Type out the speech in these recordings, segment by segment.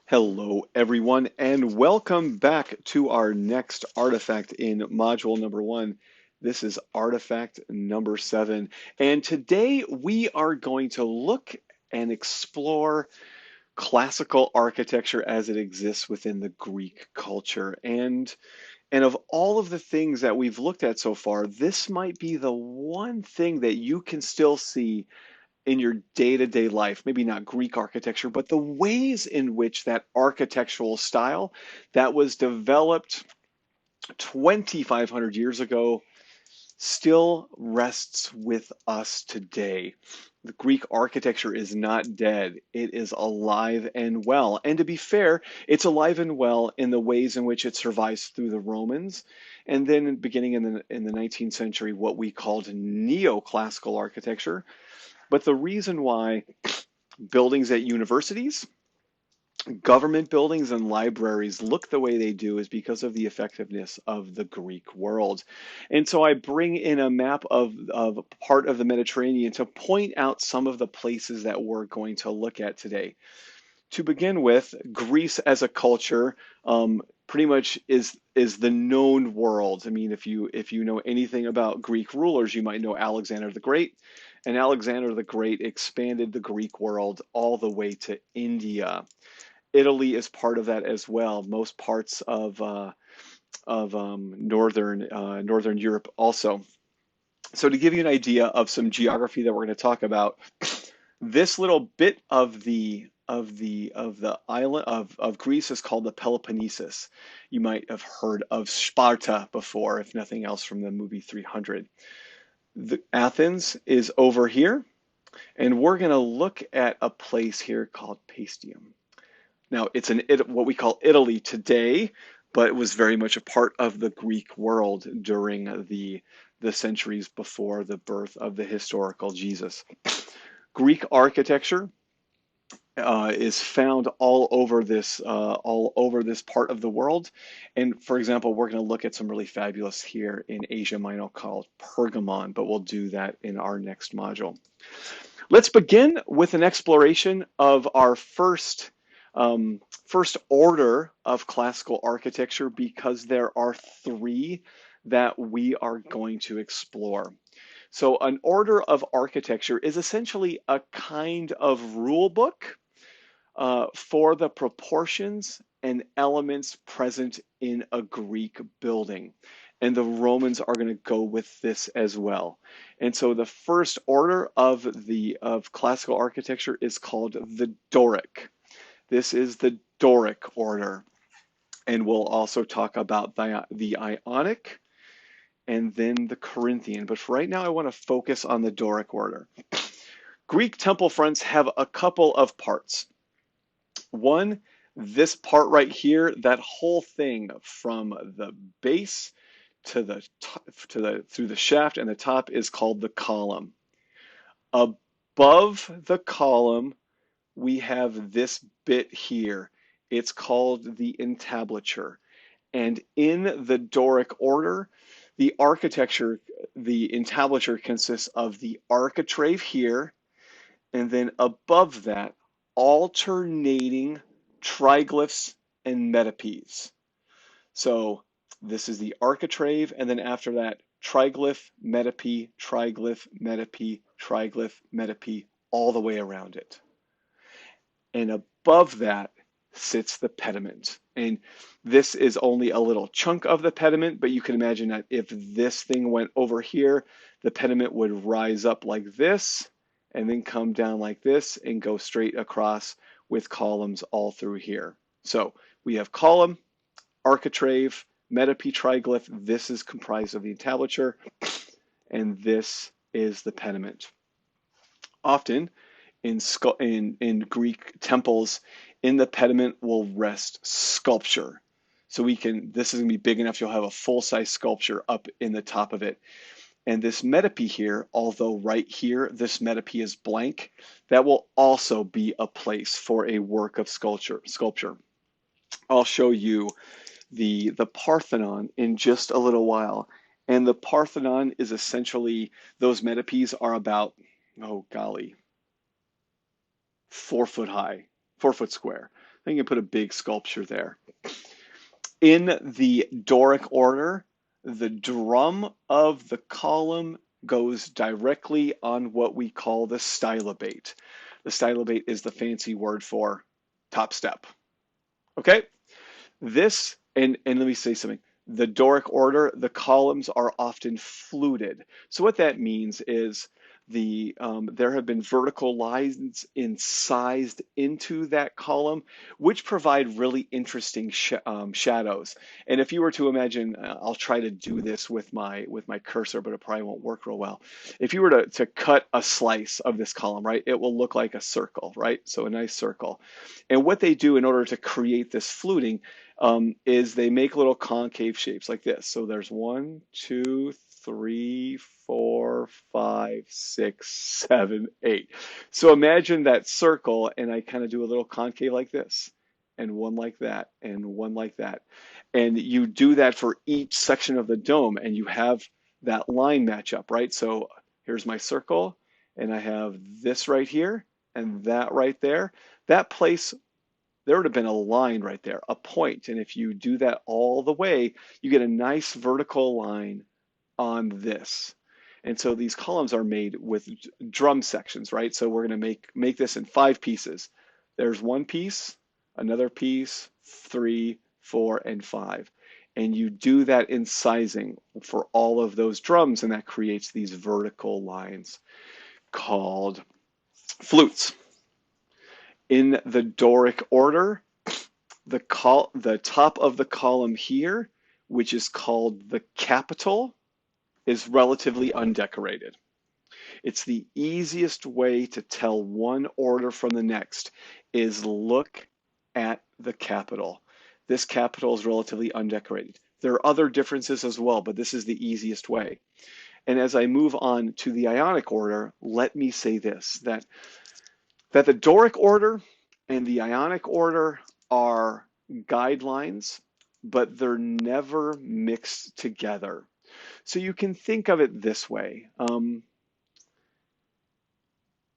Hello, everyone, and welcome back to our next artifact in module number 1. This is artifact number 7, and today we are going to look and explore classical architecture as it exists within the Greek culture. And of all of the things that we've looked at so far, this might be the one thing that you can still see in your day-to-day life, maybe not Greek architecture, but the ways in which that architectural style that was developed 2,500 years ago still rests with us today. The Greek architecture is not dead. It is alive and well. And to be fair, it's alive and well in the ways in which it survives through the Romans. And then beginning in the 19th century, what we called neoclassical architecture. But the reason why buildings at universities, government buildings, and libraries look the way they do is because of the effectiveness of the Greek world. And so I bring in a map of part of the Mediterranean to point out some of the places that we're going to look at today. To begin with, Greece as a culture pretty much is the known world. I mean, if you know anything about Greek rulers, you might know Alexander the Great. And Alexander the Great expanded the Greek world all the way to India. Italy is part of that as well. Most parts of northern Europe also. So to give you an idea of some geography that we're going to talk about, this little bit of the island of Greece is called the Peloponnesus. You might have heard of Sparta before, if nothing else, from the movie 300. Athens is over here, and we're going to look at a place here called Paestum. Now, it's what we call Italy today, but it was very much a part of the Greek world during the centuries before the birth of the historical Jesus. Greek architecture is found all over this part of the world. And for example, we're going to look at some really fabulous here in Asia Minor called Pergamon, but we'll do that in our next module. Let's begin with an exploration of our first order of classical architecture, because there are three that we are going to explore. So an order of architecture is essentially a kind of rule book for the proportions and elements present in a Greek building. And the Romans are going to go with this as well. And so the first order of classical architecture is called the Doric. This is the Doric order. And we'll also talk about the Ionic and then the Corinthian. But for right now, I want to focus on the Doric order. Greek temple fronts have a couple of parts. One, this part right here, that whole thing from the base to the through the shaft and the top is called the column. Above the column, we have this bit here. It's called the entablature. And in the Doric order, the architecture, the entablature consists of the architrave here, and then above that, alternating triglyphs and metopes. So this is the architrave, and then after that, triglyph, metope, triglyph, metope, triglyph, metope, all the way around it. And above that sits the pediment. And this is only a little chunk of the pediment, but you can imagine that if this thing went over here, the pediment would rise up like this, and then come down like this and go straight across with columns all through here. So we have column, architrave, metope, triglyph. This is comprised of the entablature, and this is the pediment. Often in Greek temples, in the pediment will rest sculpture. So this is gonna be big enough, you'll have a full-size sculpture up in the top of it. And this metope here, although right here, this metope is blank, that will also be a place for a work of sculpture. I'll show you the Parthenon in just a little while. And the Parthenon is essentially, those metopes are about, oh golly, 4 foot high, 4 foot square. I can put a big sculpture there. In the Doric order, the drum of the column goes directly on what we call the stylobate. The stylobate is the fancy word for top step. Okay? This, and let me say something. The Doric order, the columns are often fluted. So what that means is there have been vertical lines incised into that column, which provide really interesting shadows. And if you were to imagine, I'll try to do this with my cursor, but it probably won't work real well. If you were to cut a slice of this column, right, it will look like a circle, right? So a nice circle. And what they do in order to create this fluting is they make little concave shapes like this. So there's 1, 2, 3, 4, 5, 6, 7, 8. So imagine that circle, and I kind of do a little concave like this, and one like that, and one like that. And you do that for each section of the dome, and you have that line match up, right? So here's my circle, and I have this right here, and that right there. That place, there would have been a line right there, a point. And if you do that all the way, you get a nice vertical line on this. And so these columns are made with drum sections, right? So we're going to make this in 5 pieces. There's 1 piece, another piece, 3, 4, and 5. And you do that incising for all of those drums, and that creates these vertical lines called flutes. In the Doric order, the top of the column here, which is called the capital, is relatively undecorated. It's the easiest way to tell one order from the next is look at the capital. This capital is relatively undecorated. There are other differences as well, but this is the easiest way. And as I move on to the Ionic order, let me say this, that the Doric order and the Ionic order are guidelines, but they're never mixed together. So you can think of it this way.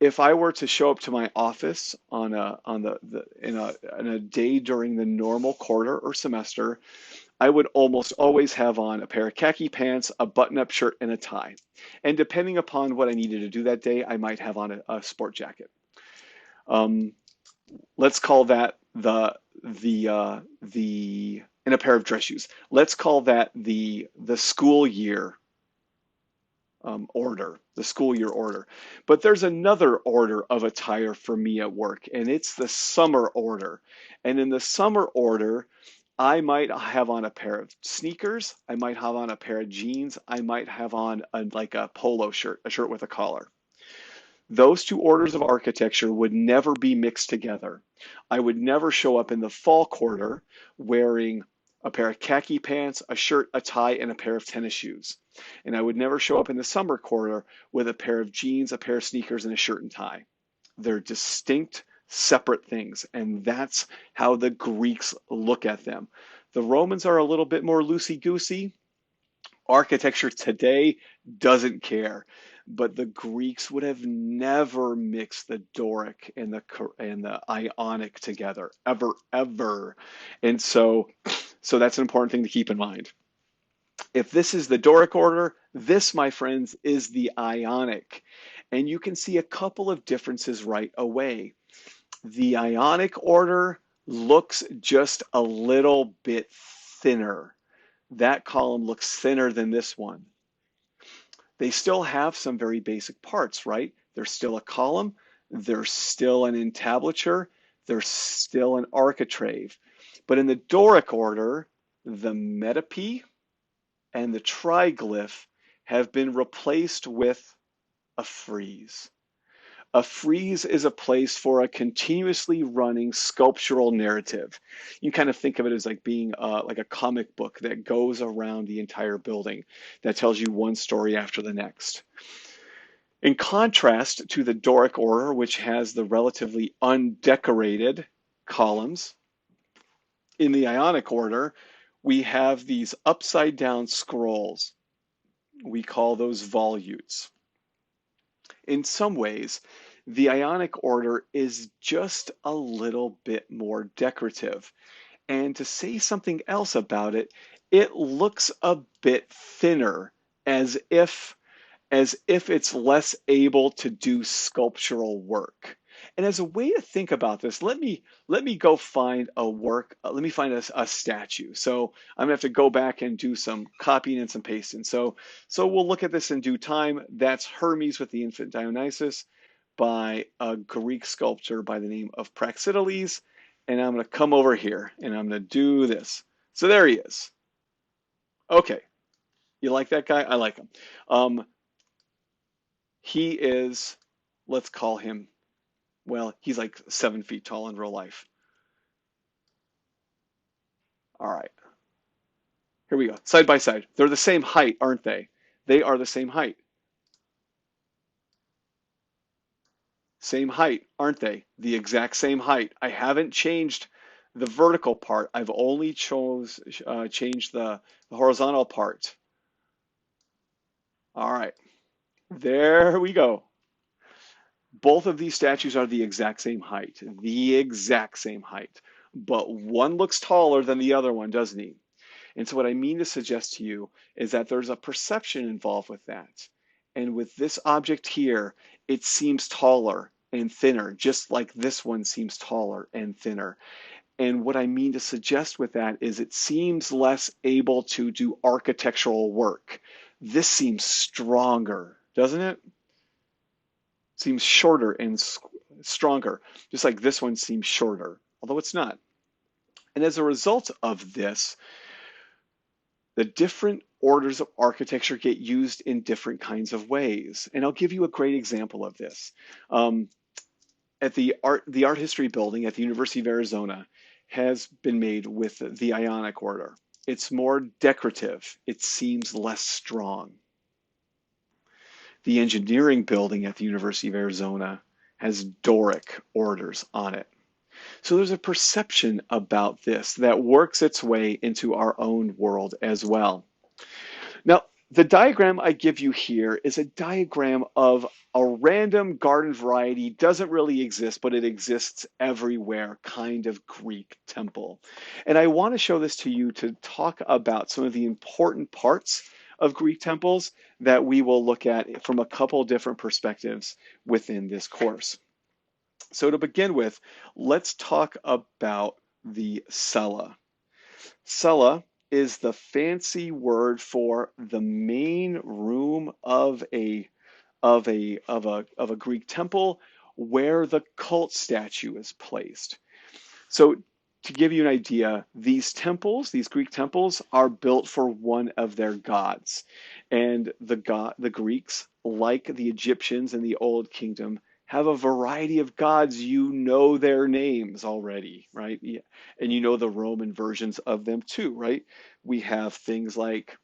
If I were to show up to my office in a day during the normal quarter or semester, I would almost always have on a pair of khaki pants, a button-up shirt, and a tie. And depending upon what I needed to do that day, I might have on a sport jacket. Let's call that and a pair of dress shoes. Let's call that the school year order, the school year order. But there's another order of attire for me at work, and it's the summer order. And in the summer order, I might have on a pair of sneakers, I might have on a pair of jeans, I might have on like a polo shirt, a shirt with a collar. Those 2 orders of architecture would never be mixed together. I would never show up in the fall quarter wearing a pair of khaki pants, a shirt, a tie, and a pair of tennis shoes. And I would never show up in the summer quarter with a pair of jeans, a pair of sneakers, and a shirt and tie. They're distinct, separate things, and that's how the Greeks look at them. The Romans are a little bit more loosey-goosey. Architecture today doesn't care, but the Greeks would have never mixed the Doric and the Ionic together, ever. And so that's an important thing to keep in mind. If this is the Doric order, this, my friends, is the Ionic. And you can see a couple of differences right away. The Ionic order looks just a little bit thinner. That column looks thinner than this one. They still have some very basic parts, right? There's still a column, there's still an entablature, there's still an architrave. But in the Doric order, the metope and the triglyph have been replaced with a frieze. A frieze is a place for a continuously running sculptural narrative. You kind of think of it as like being like a comic book that goes around the entire building that tells you one story after the next. In contrast to the Doric order, which has the relatively undecorated columns, in the Ionic order, we have these upside down scrolls. We call those volutes. In some ways, The Ionic order is just a little bit more decorative. And to say something else about it, it looks a bit thinner, as if it's less able to do sculptural work. And as a way to think about this, let me go find a work. Let me find a statue. So I'm gonna have to go back and do some copying and some pasting. So we'll look at this in due time. That's Hermes with the infant Dionysus by a Greek sculptor by the name of Praxiteles. And I'm gonna come over here and I'm gonna do this. So there he is. Okay, you like that guy? I like him. He is, let's call him, well, he's like 7 feet tall in real life. All right, here we go. Side by side. They're the same height, aren't they? They are the same height. Same height, aren't they? The exact same height. I haven't changed the vertical part. I've only changed the horizontal part. All right, there we go. Both of these statues are the exact same height, but one looks taller than the other one, doesn't he? And so what I mean to suggest to you is that there's a perception involved with that. And with this object here, it seems taller and thinner, just like this one seems taller and thinner. And what I mean to suggest with that is it seems less able to do architectural work. This seems stronger, doesn't it? Seems shorter and stronger, just like this one seems shorter, although it's not. And as a result of this, the different orders of architecture get used in different kinds of ways. And I'll give you a great example of this. At the art history building at the University of Arizona has been made with the Ionic order. It's more decorative. It seems less strong. The engineering building at the University of Arizona has Doric orders on it. So there's a perception about this that works its way into our own world as well. Now, the diagram I give you here is a diagram of a random garden variety, doesn't really exist, but it exists everywhere, kind of Greek temple. And I want to show this to you to talk about some of the important parts of Greek temples that we will look at from a couple different perspectives within this course. So to begin with, let's talk about the cella. Cella is the fancy word for the main room of a Greek temple where the cult statue is placed. So to give you an idea, these Greek temples, are built for one of their gods. And the Greeks, like the Egyptians in the Old Kingdom, have a variety of gods. You know their names already, right? And you know the Roman versions of them too, right? We have things like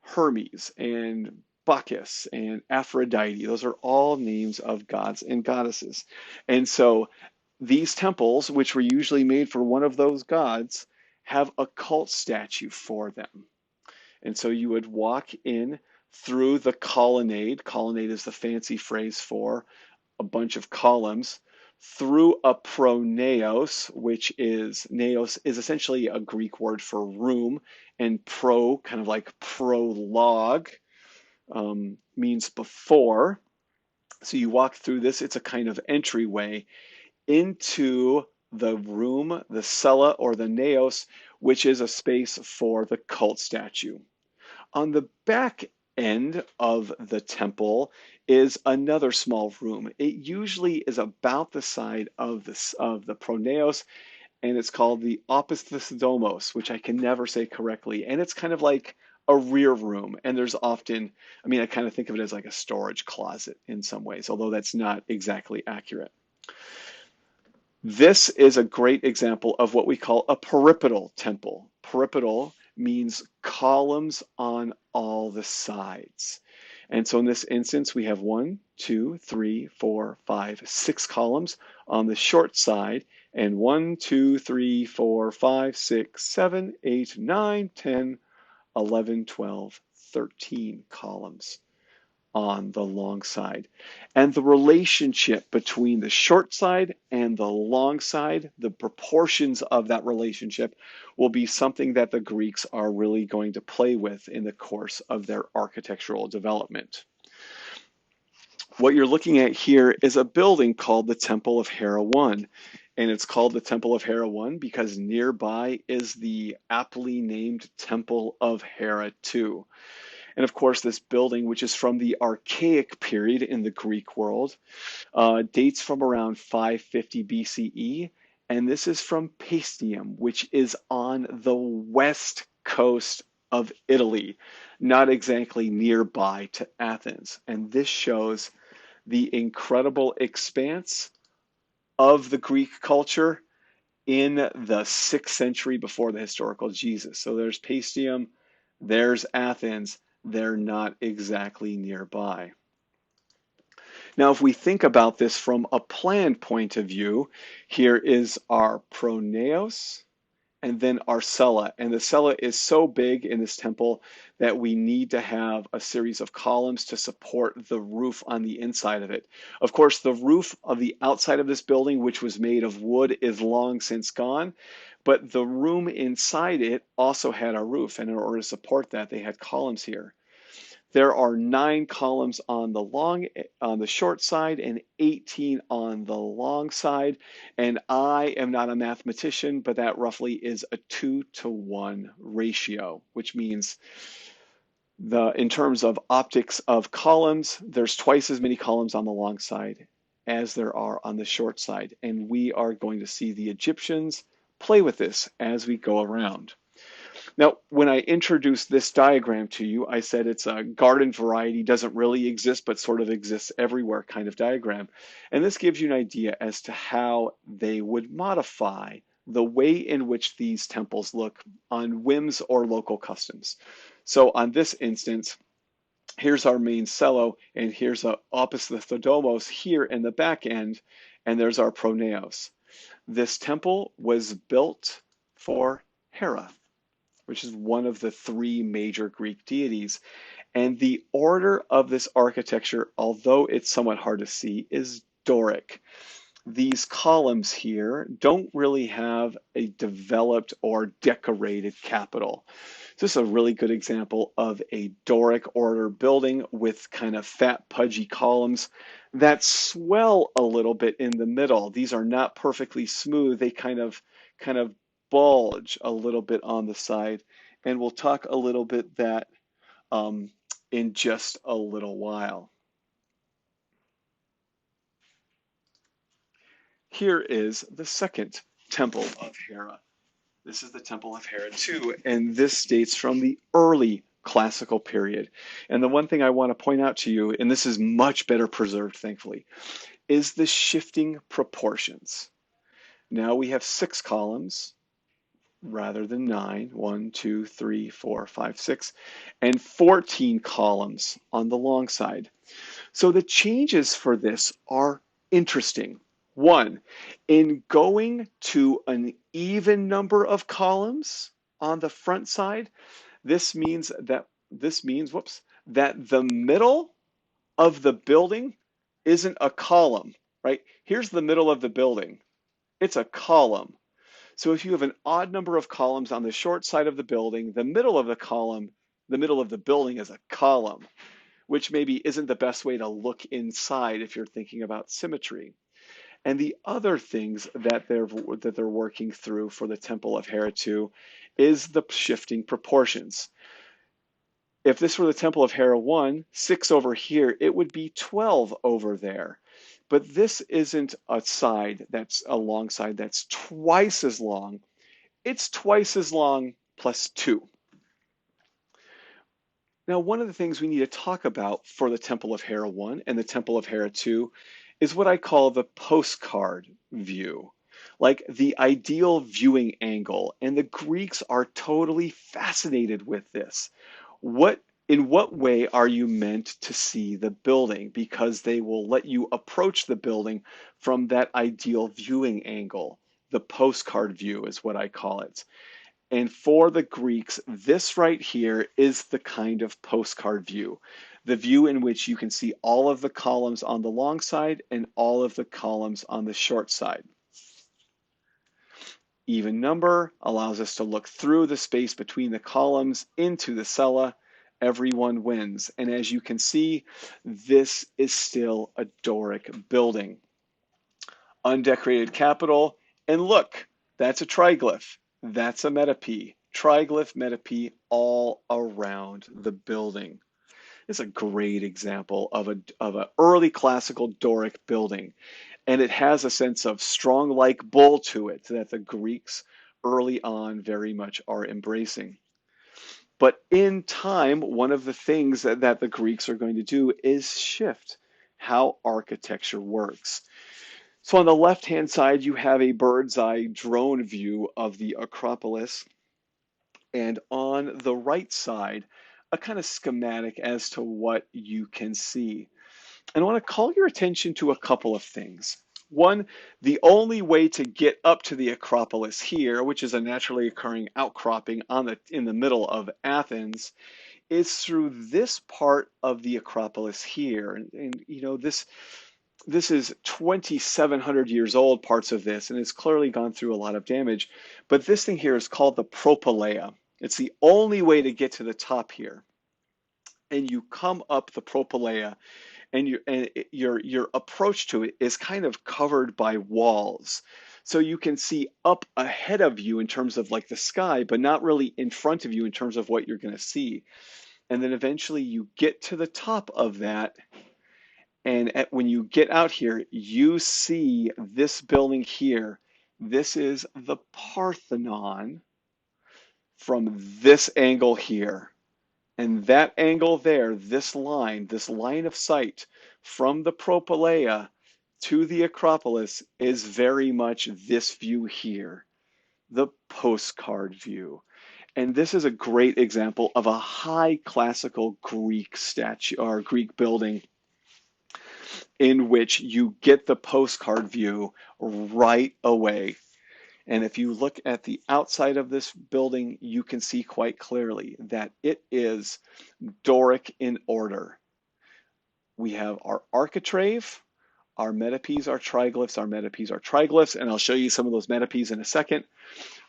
Hermes and Bacchus and Aphrodite. Those are all names of gods and goddesses. And so these temples, which were usually made for one of those gods, have a cult statue for them. And so you would walk in through the colonnade. Colonnade is the fancy phrase for a bunch of columns, through a pronaos, which is, naos is essentially a Greek word for room, and pro, kind of like prologue, means before. So you walk through this, it's a kind of entryway into the room, the cella or the naos, which is a space for the cult statue. On the back end of the temple is another small room. It usually is about the side of the pronaos, and it's called the opisthosdomos, which I can never say correctly. And it's kind of like a rear room. And there's often, I mean, I kind of think of it as like a storage closet in some ways, although that's not exactly accurate. This is a great example of what we call a peripetal temple. Peripetal means columns on all the sides. And so in this instance, we have 1, 2, 3, 4, 5, 6 columns on the short side, and 1, 2, 3, 4, 5, 6, 7, 8, 9, 10, 11, 12, 13 columns on the long side. And the relationship between the short side and the long side, the proportions of that relationship, will be something that the Greeks are really going to play with in the course of their architectural development. What you're looking at here is a building called the Temple of Hera I. And it's called the Temple of Hera I because nearby is the aptly named Temple of Hera II. And of course, this building, which is from the Archaic period in the Greek world, dates from around 550 BCE. And this is from Paestum, which is on the west coast of Italy, not exactly nearby to Athens. And this shows the incredible expanse of the Greek culture in the 6th century before the historical Jesus. So there's Paestum, there's Athens, they're not exactly nearby. Now, if we think about this from a planned point of view, here is our pronaos and then our cella. And the cella is so big in this temple that we need to have a series of columns to support the roof on the inside of it. Of course, the roof of the outside of this building, which was made of wood, is long since gone, but the room inside it also had a roof, and in order to support that, they had columns here. There are 9 columns on the short side and 18 on the long side. And I am not a mathematician, but that roughly is a 2-to-1 ratio, which means in terms of optics of columns, there's twice as many columns on the long side as there are on the short side. And we are going to see the Egyptians play with this as we go around. Now, when I introduced this diagram to you, I said it's a garden variety, doesn't really exist, but sort of exists everywhere kind of diagram. And this gives you an idea as to how they would modify the way in which these temples look on whims or local customs. So on this instance, here's our main cello, and here's a opisthodomos here in the back end, and there's our pronaos. This temple was built for Hera, which is one of the 3 major Greek deities. And the order of this architecture, although it's somewhat hard to see, is Doric. These columns here don't really have a developed or decorated capital. This is a really good example of a Doric order building with kind of fat, pudgy columns that swell a little bit in the middle. These are not perfectly smooth. They kind of bulge a little bit on the side. And we'll talk a little bit that in just a little while. Here is the second temple of Hera. This is the Temple of Hera II, and this dates from the early classical period. And the one thing I want to point out to you, and this is much better preserved, thankfully, is the shifting proportions. Now we have 6 columns rather than 9, 1, 2, 3, 4, 5, 6, and 14 columns on the long side. So the changes for this are interesting. 1, in going to an even number of columns on the front side, this means that the middle of the building isn't a column, right? Here's the middle of the building. It's a column. So if you have an odd number of columns on the short side of the building, the middle of the building is a column, which maybe isn't the best way to look inside if you're thinking about symmetry. And the other things that they're working through for the Temple of Hera II is the shifting proportions. If this were the Temple of Hera I, 6 over here, it would be 12 over there. But this isn't a side that's a long side that's twice as long. It's twice as long plus 2. Now, one of the things we need to talk about for the Temple of Hera I and the Temple of Hera II is what I call the postcard view, like the ideal viewing angle. And the Greeks are totally fascinated with this. In what way are you meant to see the building? Because they will let you approach the building from that ideal viewing angle. The postcard view is what I call it. And for the Greeks, this right here is the kind of postcard view. the view in which you can see all of the columns on the long side and all of the columns on the short side. Even number allows us to look through the space between the columns into the cella. Everyone wins. And as you can see, this is still a Doric building. Undecorated capital, and look, that's a triglyph. That's a metopy. Triglyph, metopy all around the building. It's a great example of an early classical Doric building, and it has a sense of strong like bull to it that the Greeks early on very much are embracing. But in time, one of the things that the Greeks are going to do is shift how architecture works. So on the left-hand side, you have a bird's eye drone view of the Acropolis. And on the right side, a kind of schematic as to what you can see. And I want to call your attention to a couple of things. One, the only way to get up to the Acropolis here, which is a naturally occurring outcropping in the middle of Athens, is through this part of the Acropolis here. And you know, this is 2,700 years old, parts of this, and it's clearly gone through a lot of damage. But this thing here is called the Propylaea. It's the only way to get to the top here. And you come up the Propylaea, and your approach to it is kind of covered by walls. So you can see up ahead of you in terms of like the sky, but not really in front of you in terms of what you're going to see. And then eventually you get to the top of that. And when you get out here, you see this building here. This is the Parthenon from this angle here. And that angle there, this line of sight from the Propylaea to the Acropolis is very much this view here, the postcard view. And this is a great example of a high classical Greek statue or Greek building in which you get the postcard view right away. And if you look at the outside of this building, you can see quite clearly that it is Doric in order. We have our architrave, our metopes, our triglyphs, our metopes, our triglyphs, and I'll show you some of those metopes in a second.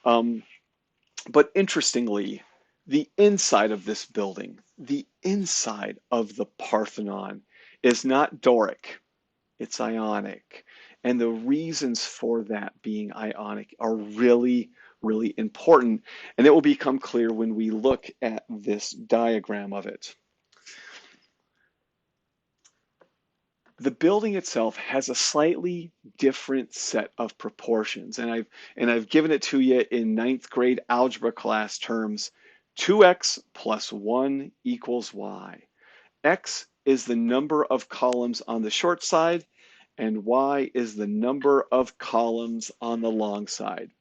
But interestingly, the inside of this building, the inside of the Parthenon is not Doric, it's Ionic. And the reasons for that being Ionic are really, really important. And it will become clear when we look at this diagram of it. The building itself has a slightly different set of proportions. And I've given it to you in 9th grade algebra class terms. 2x plus 1 equals y. X is the number of columns on the short side, and y is the number of columns on the long side.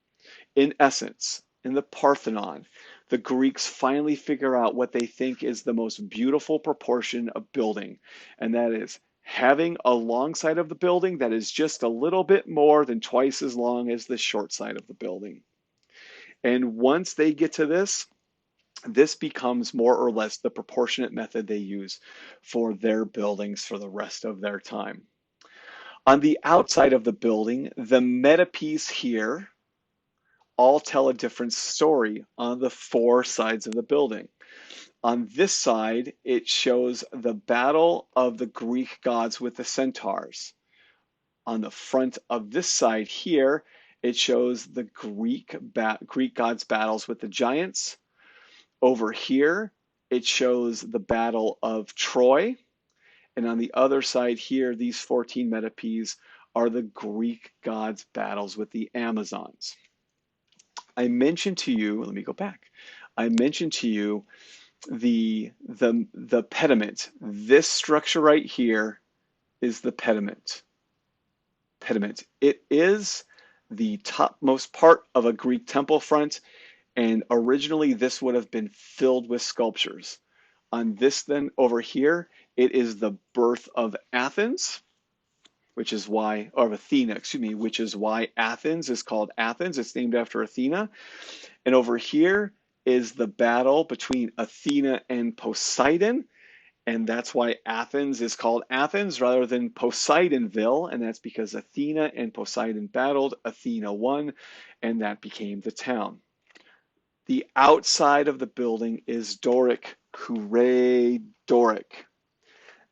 In essence, in the Parthenon, the Greeks finally figure out what they think is the most beautiful proportion of building, and that is having a long side of the building that is just a little bit more than twice as long as the short side of the building. And once they get to this becomes more or less the proportionate method they use for their buildings for the rest of their time. On the outside of the building, the metopes here all tell a different story on the 4 sides of the building. On this side, it shows the battle of the Greek gods with the centaurs. On the front of this side here, it shows the Greek gods' battles with the giants. Over here, it shows the battle of Troy. And on the other side here, these 14 metopes are the Greek gods' battles with the Amazons. I mentioned to you, let me go back. I mentioned to you the pediment. This structure right here is the pediment. It is the topmost part of a Greek temple front, and originally this would have been filled with sculptures. On this then over here, it is the birth of Athens, which is why, or Athena, excuse me, which is why Athens is called Athens. It's named after Athena. And over here is the battle between Athena and Poseidon. And that's why Athens is called Athens rather than Poseidonville. And that's because Athena and Poseidon battled. Athena won, and that became the town. The outside of the building is Doric. Hooray, Doric.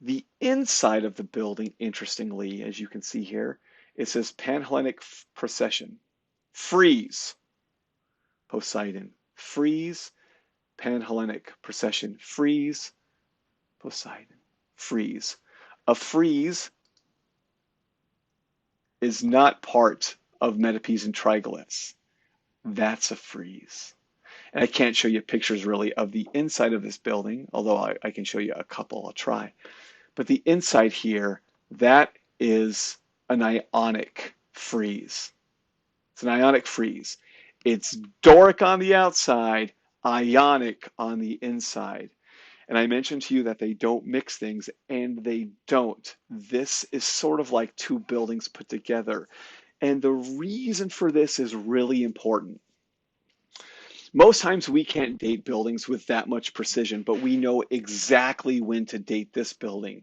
The inside of the building, interestingly, as you can see here, it says Panhellenic procession. Freeze, Poseidon. Freeze, Panhellenic procession. Freeze, Poseidon. Freeze. A frieze is not part of Metapesian triglyphs. That's a frieze. And I can't show you pictures really of the inside of this building, although I can show you a couple. I'll try. But the inside here, that is an Ionic frieze. It's an Ionic frieze. It's Doric on the outside, Ionic on the inside. And I mentioned to you that they don't mix things, and they don't. This is sort of like two buildings put together. And the reason for this is really important. Most times we can't date buildings with that much precision, but we know exactly when to date this building.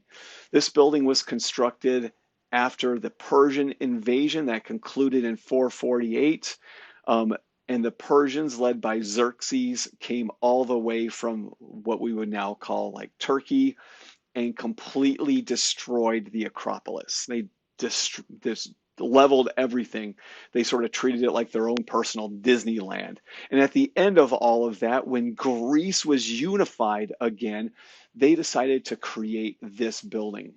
This building was constructed after the Persian invasion that concluded in 448. And the Persians, led by Xerxes, came all the way from what we would now call like Turkey and completely destroyed the Acropolis. They just leveled everything. They sort of treated it like their own personal Disneyland. And at the end of all of that, when Greece was unified again, they decided to create this building.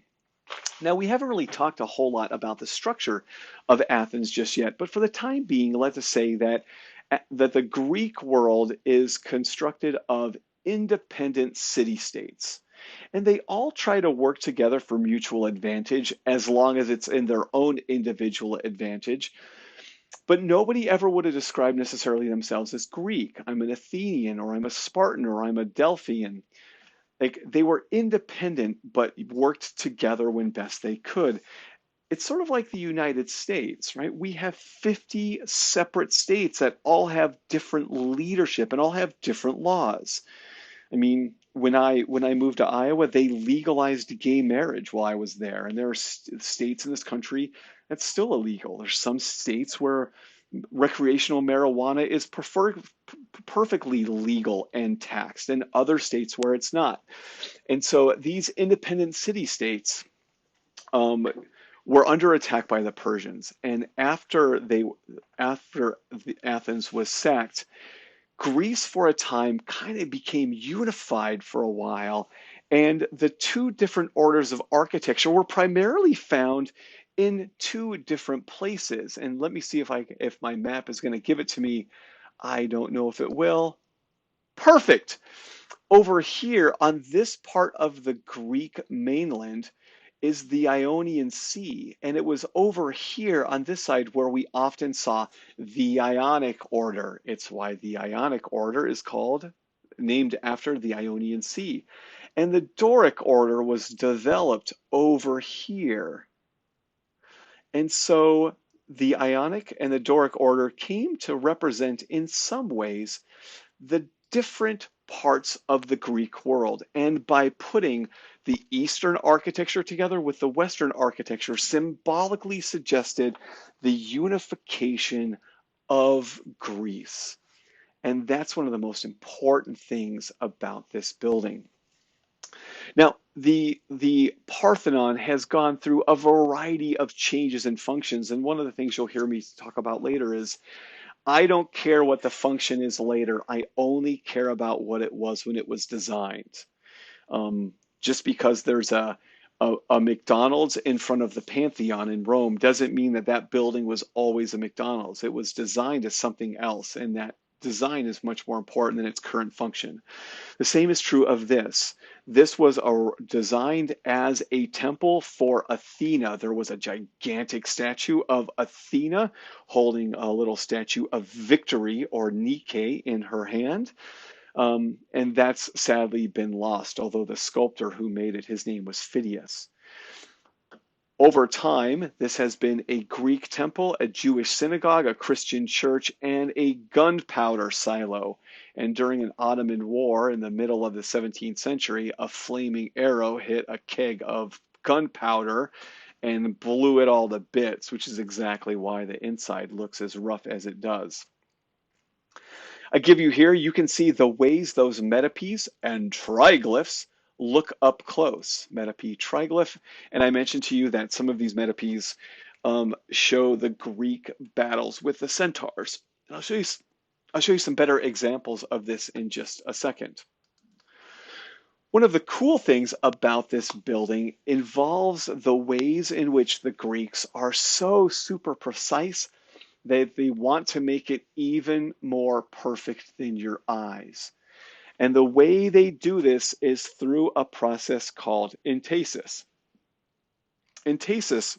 Now, we haven't really talked a whole lot about the structure of Athens just yet, but for the time being, let's say that the Greek world is constructed of independent city-states. And they all try to work together for mutual advantage as long as it's in their own individual advantage. But nobody ever would have described necessarily themselves as Greek. I'm an Athenian, or I'm a Spartan, or I'm a Delphian. Like, they were independent, but worked together when best they could. It's sort of like the United States, right? We have 50 separate states that all have different leadership and all have different laws. I mean, when I moved to Iowa, they legalized gay marriage while I was there, and there are states in this country that's still illegal. There's some states where recreational marijuana is perfectly legal and taxed, and other states where it's not. And so these independent city-states were under attack by the Persians, and after Athens was sacked, Greece for a time kind of became unified for a while, and the two different orders of architecture were primarily found in two different places. And let me see if my map is going to give it to me. I don't know if it will. Perfect. Over here on this part of the Greek mainland is the Ionian Sea, and it was over here on this side where we often saw the Ionic order. It's why the Ionic order is named after the Ionian Sea. And the Doric order was developed over here. And so the Ionic and the Doric order came to represent, in some ways, the different parts of the Greek world. And by putting the Eastern architecture together with the Western architecture, symbolically suggested the unification of Greece. And that's one of the most important things about this building. Now, the Parthenon has gone through a variety of changes and functions. And one of the things you'll hear me talk about later is I don't care what the function is later. I only care about what it was when it was designed. Just because there's a McDonald's in front of the Pantheon in Rome doesn't mean that that building was always a McDonald's. It was designed as something else, and that design is much more important than its current function. The same is true of this. This was designed as a temple for Athena. There was a gigantic statue of Athena holding a little statue of Victory, or Nike, in her hand. And that's sadly been lost, although the sculptor who made it, his name was Phidias. Over time, this has been a Greek temple, a Jewish synagogue, a Christian church, and a gunpowder silo. And during an Ottoman war in the middle of the 17th century, a flaming arrow hit a keg of gunpowder and blew it all to bits, which is exactly why the inside looks as rough as it does. I give you here, you can see the ways those metopes and triglyphs look up close. Metope, triglyph, and I mentioned to you that some of these metopes show the Greek battles with the centaurs. And I'll show you some better examples of this in just a second. One of the cool things about this building involves the ways in which the Greeks are so super precise that they want to make it even more perfect than your eyes. And the way they do this is through a process called entasis. Entasis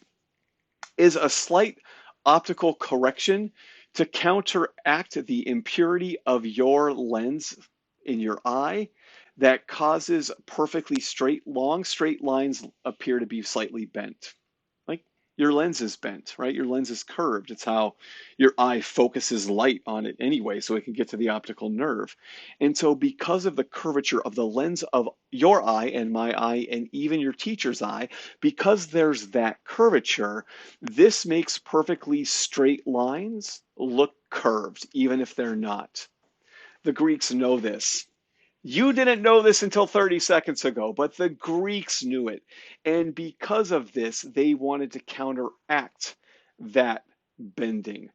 is a slight optical correction to counteract the impurity of your lens in your eye that causes perfectly straight, long straight lines appear to be slightly bent. Like your lens is bent, right? Your lens is curved. It's how your eye focuses light on it anyway, so it can get to the optical nerve. And so because of the curvature of the lens of your eye and my eye and even your teacher's eye, because there's that curvature, this makes perfectly straight lines look curved, even if they're not. The Greeks know this. You didn't know this until 30 seconds ago, but the Greeks knew it. And because of this, they wanted to counteract that bending.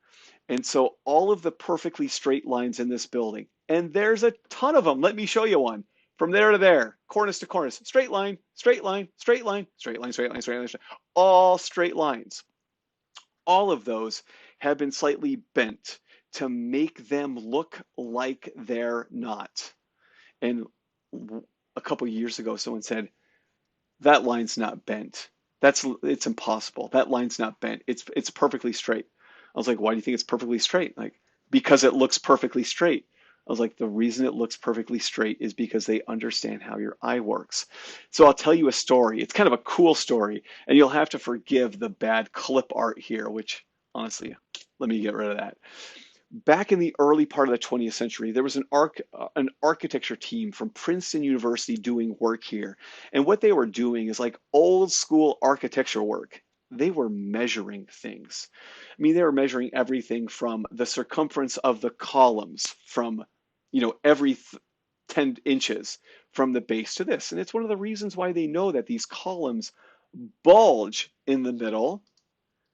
And so all of the perfectly straight lines in this building, and there's a ton of them. Let me show you one. From there to there, cornice to cornice, straight line, straight line, straight line, straight line, straight line, straight line, straight line, all straight lines. All of those have been slightly bent to make them look like they're not. And a couple years ago, someone said, that line's not bent. It's impossible. That line's not bent. It's perfectly straight. I was like, why do you think it's perfectly straight? Like, because it looks perfectly straight. I was like, the reason it looks perfectly straight is because they understand how your eye works. So I'll tell you a story. It's kind of a cool story, and you'll have to forgive the bad clip art here, which honestly, let me get rid of that. Back in the early part of the 20th century, there was an architecture team from Princeton University doing work here. And what they were doing is like old school architecture work. They were measuring things. I mean, they were measuring everything from the circumference of the columns from, every 10 inches from the base to this. And it's one of the reasons why they know that these columns bulge in the middle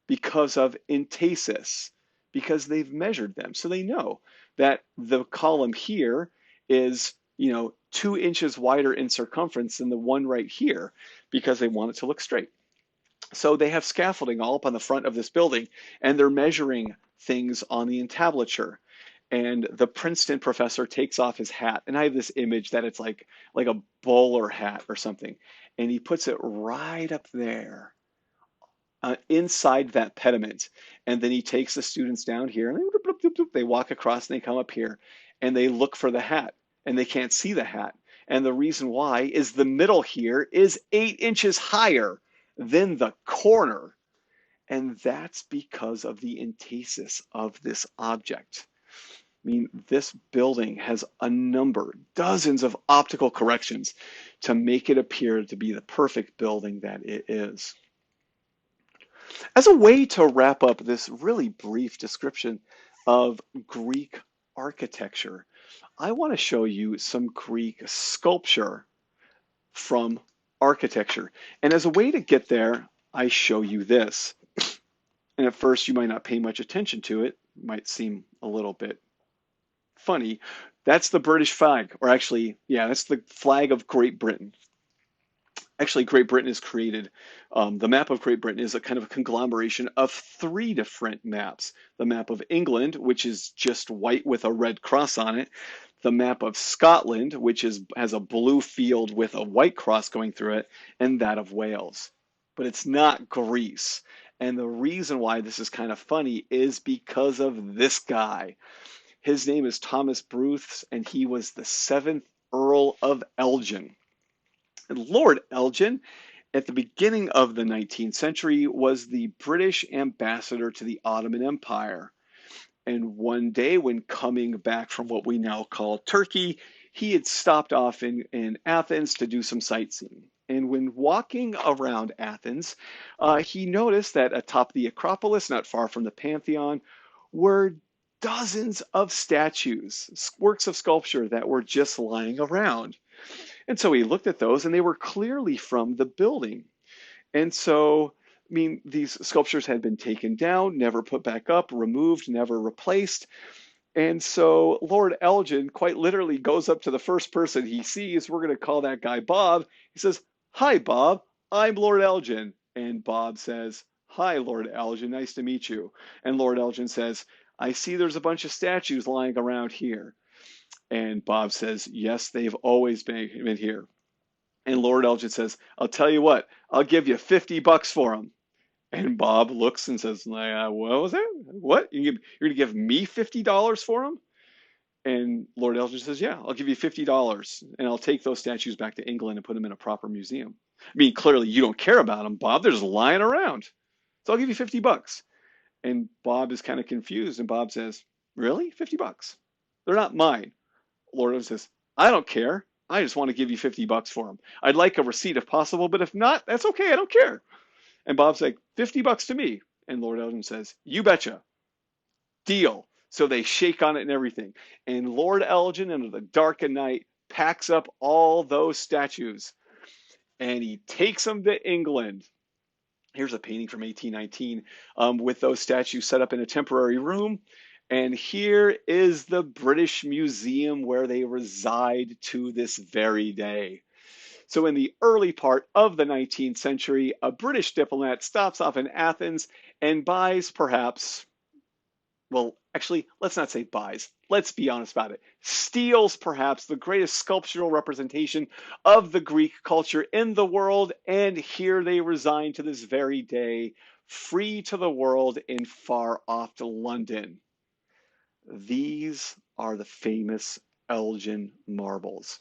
because of entasis, because they've measured them. So they know that the column here is, 2 inches wider in circumference than the one right here because they want it to look straight. So they have scaffolding all up on the front of this building, and they're measuring things on the entablature. And the Princeton professor takes off his hat, and I have this image that it's like a bowler hat or something, and he puts it right up there inside that pediment. And then he takes the students down here and they walk across and they come up here and they look for the hat and they can't see the hat. And the reason why is the middle here is 8 inches higher than the corner. And that's because of the entasis of this object. I mean, this building has dozens of optical corrections to make it appear to be the perfect building that it is. As a way to wrap up this really brief description of Greek architecture, I want to show you some Greek sculpture from architecture. And as a way to get there, I show you this. And at first, you might not pay much attention to it. It might seem a little bit funny. That's the British flag, or actually, yeah, that's the flag of Great Britain. Actually, Great Britain is created. The map of Great Britain is a kind of a conglomeration of 3 different maps. The map of England, which is just white with a red cross on it. The map of Scotland, which has a blue field with a white cross going through it, and that of Wales. But it's not Greece. And the reason why this is kind of funny is because of this guy. His name is Thomas Bruce, and he was the 7th Earl of Elgin. And Lord Elgin, at the beginning of the 19th century, was the British ambassador to the Ottoman Empire. And one day, when coming back from what we now call Turkey, he had stopped off in Athens to do some sightseeing. And when walking around Athens, he noticed that atop the Acropolis, not far from the Pantheon, were dozens of statues, works of sculpture that were just lying around. And so he looked at those, and they were clearly from the building. And so, I mean, these sculptures had been taken down, never put back up, removed, never replaced. And so Lord Elgin quite literally goes up to the first person he sees. We're going to call that guy Bob. He says, "Hi, Bob. I'm Lord Elgin." And Bob says, "Hi, Lord Elgin. Nice to meet you." And Lord Elgin says, "I see there's a bunch of statues lying around here." And Bob says, "Yes, they've always been here." And Lord Elgin says, "I'll tell you what, I'll give you $50 for them." And Bob looks and says, "What was that? What? You're going to give me $50 for them?" And Lord Elgin says, "Yeah, I'll give you $50 and I'll take those statues back to England and put them in a proper museum." I mean, clearly you don't care about them, Bob. They're just lying around. So I'll give you $50. And Bob is kind of confused. And Bob says, "Really? $50? They're not mine." Lord Elgin says, "I don't care. I just want to give you $50 for them. I'd like a receipt if possible, but if not, that's okay. I don't care." And Bob's like, $50 to me. And Lord Elgin says, "You betcha. Deal." So they shake on it and everything. And Lord Elgin, into the dark of night, packs up all those statues and he takes them to England. Here's a painting from 1819 with those statues set up in a temporary room. And here is the British Museum where they reside to this very day. So, in the early part of the 19th century, a British diplomat stops off in Athens and buys perhaps, well, actually, let's not say buys. Let's be honest about it. Steals perhaps the greatest sculptural representation of the Greek culture in the world, and here they reside to this very day, free to the world in far off London. These are the famous Elgin marbles.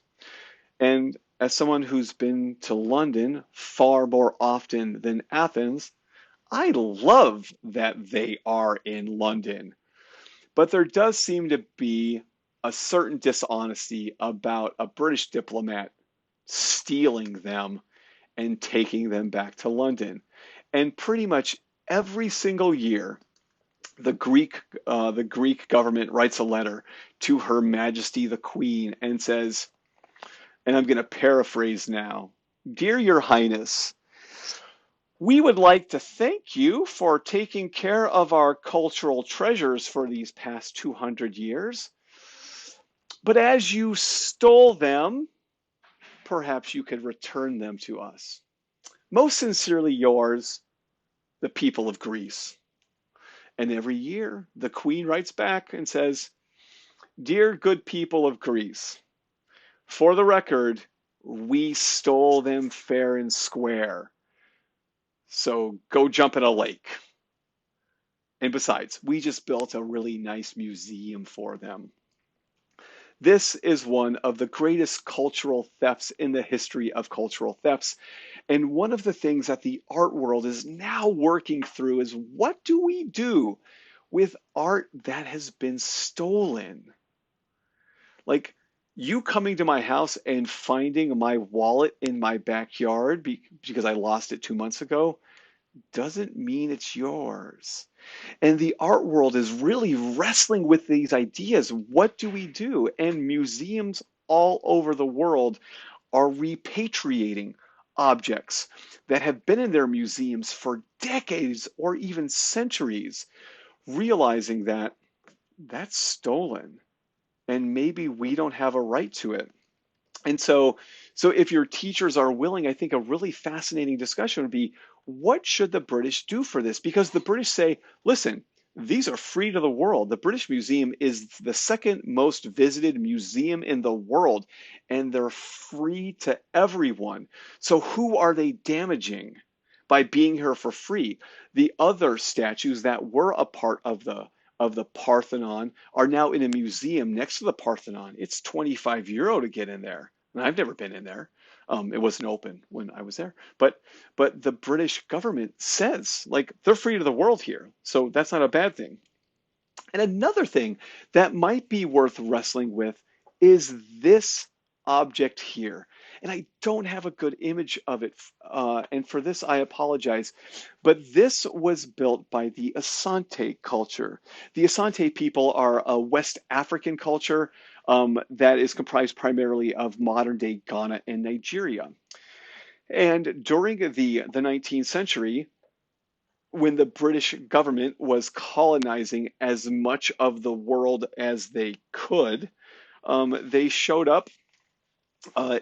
And as someone who's been to London far more often than Athens, I love that they are in London. But there does seem to be a certain dishonesty about a British diplomat stealing them and taking them back to London. And pretty much every single year, the Greek government writes a letter to Her Majesty the Queen and says, and I'm going to paraphrase now, "Dear Your Highness, we would like to thank you for taking care of our cultural treasures for these past 200 years. But as you stole them, perhaps you could return them to us. Most sincerely yours, the people of Greece." And every year, the Queen writes back and says, "Dear good people of Greece, for the record, we stole them fair and square. So go jump in a lake. And besides, we just built a really nice museum for them." This is one of the greatest cultural thefts in the history of cultural thefts. And one of the things that the art world is now working through is, what do we do with art that has been stolen? Like, you coming to my house and finding my wallet in my backyard because I lost it 2 months ago doesn't mean it's yours. And the art world is really wrestling with these ideas. What do we do? And museums all over the world are repatriating objects that have been in their museums for decades or even centuries, realizing that that's stolen and maybe we don't have a right to it. And so if your teachers are willing, I think a really fascinating discussion would be, what should the British do for this? Because the British say, listen, these are free to the world. The British Museum is the second most visited museum in the world, and they're free to everyone. So who are they damaging by being here for free? The other statues that were a part of the Parthenon are now in a museum next to the Parthenon. It's €25 to get in there. And I've never been in there. It wasn't open when I was there. But the British government says, like, they're free to the world here. So that's not a bad thing. And another thing that might be worth wrestling with is this object here. And I don't have a good image of it, and for this I apologize. But this was built by the Asante culture. The Asante people are a West African culture that is comprised primarily of modern day Ghana and Nigeria. And during the 19th century, when the British government was colonizing as much of the world as they could, they showed up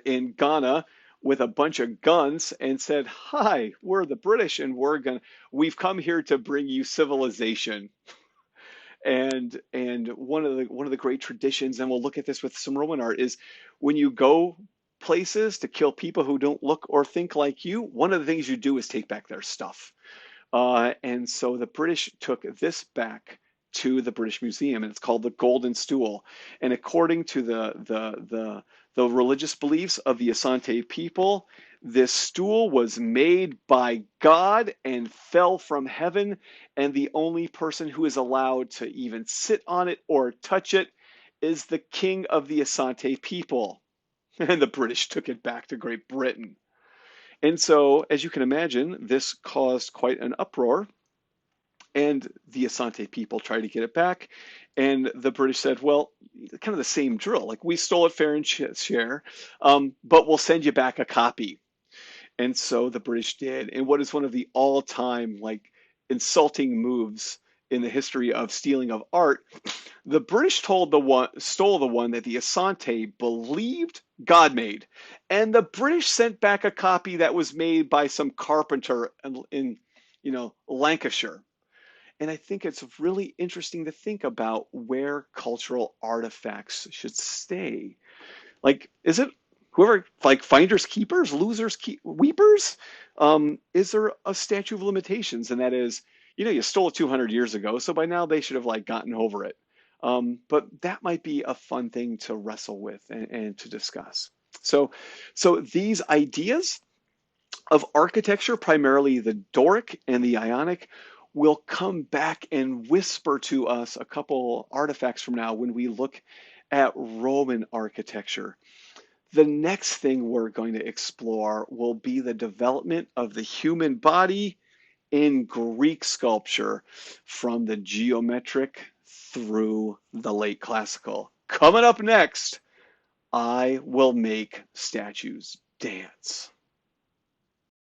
in Ghana with a bunch of guns and said, "Hi, we're the British, and we've come here to bring you civilization." And one of the great traditions, and we'll look at this with some Roman art, is when you go places to kill people who don't look or think like you, one of the things you do is take back their stuff. And so the British took this back to the British Museum, and it's called the Golden Stool. And according to the religious beliefs of the Asante people, this stool was made by God and fell from heaven, and the only person who is allowed to even sit on it or touch it is the king of the Asante people. And the British took it back to Great Britain. And so, as you can imagine, this caused quite an uproar, and the Asante people tried to get it back. And the British said, well, kind of the same drill. Like, we stole it fair and share, but we'll send you back a copy. And so the British did. And what is one of the all-time, like, insulting moves in the history of stealing of art, the British stole the one that the Asante believed God made, and the British sent back a copy that was made by some carpenter in Lancashire. And I think it's really interesting to think about where cultural artifacts should stay. Like, is it whoever, like, finders keepers, losers keep weepers? Is there a statute of limitations? And that is, you stole it 200 years ago, so by now they should have like gotten over it. But that might be a fun thing to wrestle with and to discuss. So, so these ideas of architecture, primarily the Doric and the Ionic, will come back and whisper to us a couple artifacts from now when we look at Roman architecture. The next thing we're going to explore will be the development of the human body in Greek sculpture from the geometric through the late classical. Coming up next, I will make statues dance.